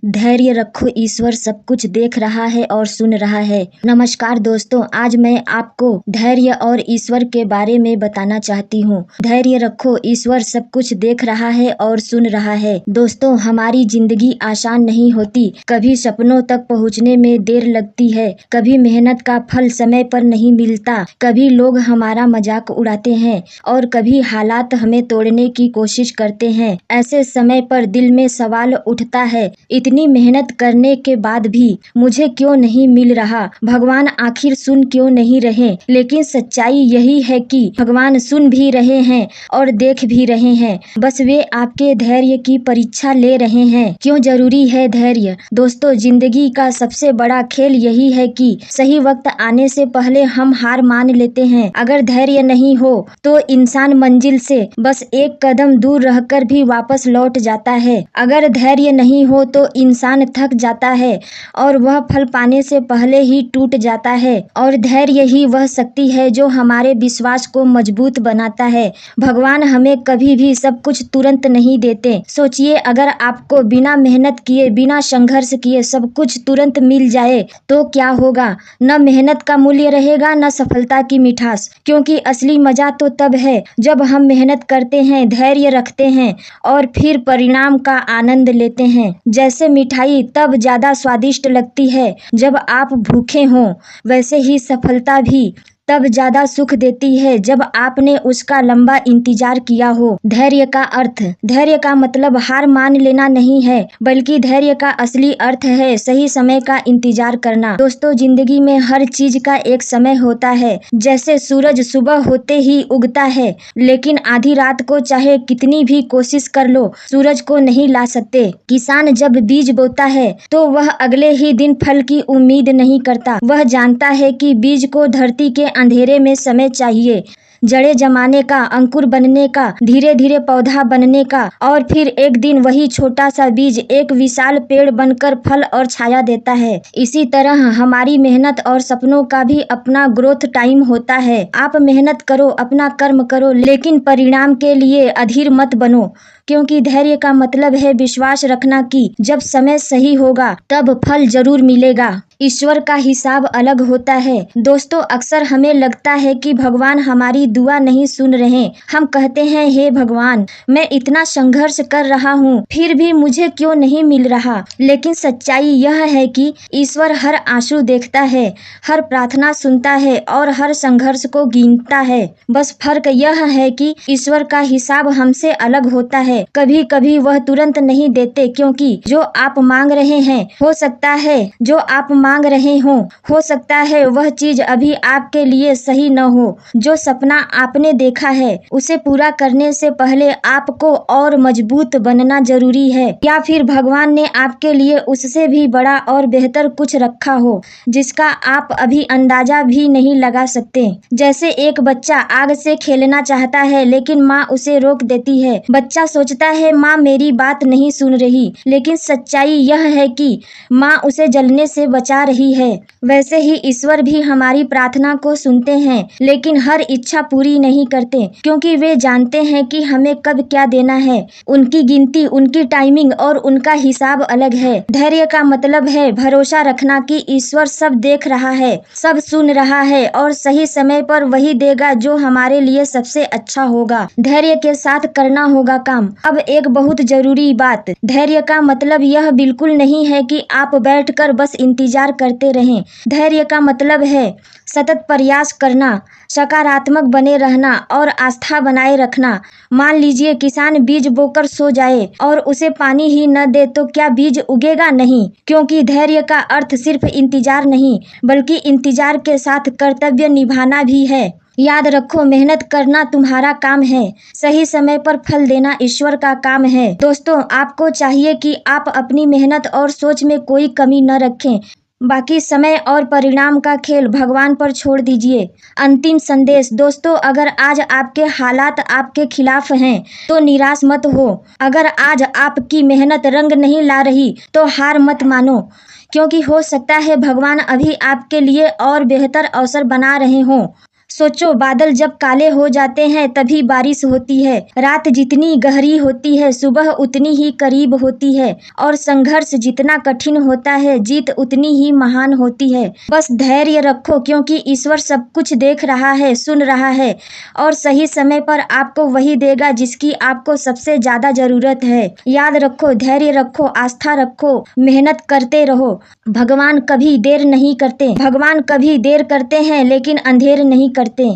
धैर्य रखो, ईश्वर सब कुछ देख रहा है और सुन रहा है। नमस्कार दोस्तों, आज मैं आपको धैर्य और ईश्वर के बारे में बताना चाहती हूँ। धैर्य रखो, ईश्वर सब कुछ देख रहा है और सुन रहा है। दोस्तों, हमारी जिंदगी आसान नहीं होती। कभी सपनों तक पहुँचने में देर लगती है, कभी मेहनत का फल समय पर नहीं मिलता, कभी लोग हमारा मजाक उड़ाते हैं और कभी हालात हमें तोड़ने की कोशिश करते हैं। ऐसे समय पर दिल में सवाल उठता है, इतनी मेहनत करने के बाद भी मुझे क्यों नहीं मिल रहा? भगवान आखिर सुन क्यों नहीं रहे? लेकिन सच्चाई यही है कि भगवान सुन भी रहे हैं और देख भी रहे हैं। बस वे आपके धैर्य की परीक्षा ले रहे हैं। क्यों जरूरी है धैर्य? दोस्तों, जिंदगी का सबसे बड़ा खेल यही है कि सही वक्त आने से पहले हम हार मान लेते हैं। अगर धैर्य नहीं हो तो इंसान मंजिल से बस एक कदम दूर रहकर भी वापस लौट जाता है। अगर धैर्य नहीं हो तो इंसान थक जाता है और वह फल पाने से पहले ही टूट जाता है। और धैर्य ही वह शक्ति है जो हमारे विश्वास को मजबूत बनाता है। भगवान हमें कभी भी सब कुछ तुरंत नहीं देते। सोचिए, अगर आपको बिना मेहनत किए, बिना संघर्ष किए सब कुछ तुरंत मिल जाए तो क्या होगा? न मेहनत का मूल्य रहेगा, न सफलता की मिठास। क्योंकि असली मजा तो तब है जब हम मेहनत करते हैं, धैर्य रखते हैं और फिर परिणाम का आनंद लेते हैं। जैसे मिठाई तब ज्यादा स्वादिष्ट लगती है जब आप भूखे हों, वैसे ही सफलता भी तब ज्यादा सुख देती है जब आपने उसका लंबा इंतजार किया हो। धैर्य का मतलब हार मान लेना नहीं है, बल्कि धैर्य का असली अर्थ है सही समय का इंतजार करना। दोस्तों, जिंदगी में हर चीज का एक समय होता है। जैसे सूरज सुबह होते ही उगता है, लेकिन आधी रात को चाहे कितनी भी कोशिश कर लो, सूरज को नहीं ला सकते। किसान जब बीज बोता है तो वह अगले ही दिन फल की उम्मीद नहीं करता। वह जानता है कि बीज को धरती के अंधेरे में समय चाहिए, जड़ें जमाने का, अंकुर बनने का, धीरे धीरे पौधा बनने का, और फिर एक दिन वही छोटा सा बीज एक विशाल पेड़ बनकर फल और छाया देता है। इसी तरह हमारी मेहनत और सपनों का भी अपना ग्रोथ टाइम होता है। आप मेहनत करो, अपना कर्म करो, लेकिन परिणाम के लिए अधीर मत बनो। क्योंकि धैर्य का मतलब है विश्वास रखना कि जब समय सही होगा तब फल जरूर मिलेगा। ईश्वर का हिसाब अलग होता है। दोस्तों, अक्सर हमें लगता है कि भगवान हमारी दुआ नहीं सुन रहे। हम कहते हैं, हे भगवान, मैं इतना संघर्ष कर रहा हूँ, फिर भी मुझे क्यों नहीं मिल रहा? लेकिन सच्चाई यह है कि ईश्वर हर आंसू देखता है, हर प्रार्थना सुनता है और हर संघर्ष को गिनता है। बस फर्क यह है कि ईश्वर का हिसाब हमसे अलग होता है। कभी कभी वह तुरंत नहीं देते, क्योंकि जो आप मांग रहे हैं, हो सकता है जो आप मांग रहे हो सकता है वह चीज अभी आपके लिए सही न हो। जो सपना आपने देखा है उसे पूरा करने से पहले आपको और मजबूत बनना जरूरी है, या फिर भगवान ने आपके लिए उससे भी बड़ा और बेहतर कुछ रखा हो जिसका आप अभी अंदाजा भी नहीं लगा सकते। जैसे एक बच्चा आग से खेलना चाहता है, लेकिन माँ उसे रोक देती है। बच्चा सोचता है, माँ मेरी बात नहीं सुन रही, लेकिन सच्चाई यह है कि माँ उसे जलने से बचा रही है। वैसे ही ईश्वर भी हमारी प्रार्थना को सुनते हैं, लेकिन हर इच्छा पूरी नहीं करते, क्योंकि वे जानते हैं कि हमें कब क्या देना है। उनकी गिनती, उनकी टाइमिंग और उनका हिसाब अलग है। धैर्य का मतलब है भरोसा रखना कि ईश्वर सब देख रहा है, सब सुन रहा है और सही समय पर वही देगा जो हमारे लिए सबसे अच्छा होगा। धैर्य के साथ करना होगा काम। अब एक बहुत जरूरी बात, धैर्य का मतलब यह बिल्कुल नहीं है कि आप बैठकर बस इंतजार करते रहें। धैर्य का मतलब है सतत प्रयास करना, सकारात्मक बने रहना और आस्था बनाए रखना। मान लीजिए किसान बीज बोकर सो जाए और उसे पानी ही न दे तो क्या बीज उगेगा? नहीं। क्योंकि धैर्य का अर्थ सिर्फ इंतजार नहीं, बल्कि इंतजार के साथ कर्तव्य निभाना भी है। याद रखो, मेहनत करना तुम्हारा काम है, सही समय पर फल देना ईश्वर का काम है। दोस्तों, आपको चाहिए कि आप अपनी मेहनत और सोच में कोई कमी न रखें। बाकी समय और परिणाम का खेल भगवान पर छोड़ दीजिए। अंतिम संदेश, दोस्तों, अगर आज आपके हालात आपके खिलाफ हैं तो निराश मत हो। अगर आज आपकी मेहनत रंग नहीं ला रही तो हार मत मानो, क्योंकि हो सकता है भगवान अभी आपके लिए और बेहतर अवसर बना रहे हों। सोचो, बादल जब काले हो जाते हैं तभी बारिश होती है। रात जितनी गहरी होती है सुबह उतनी ही करीब होती है और संघर्ष जितना कठिन होता है जीत उतनी ही महान होती है। बस धैर्य रखो क्योंकि ईश्वर सब कुछ देख रहा है, सुन रहा है और सही समय पर आपको वही देगा जिसकी आपको सबसे ज्यादा जरूरत है। याद रखो, धैर्य रखो, आस्था रखो, मेहनत करते रहो। भगवान कभी देर नहीं करते। भगवान कभी देर करते हैं लेकिन अंधेर नहीं करते।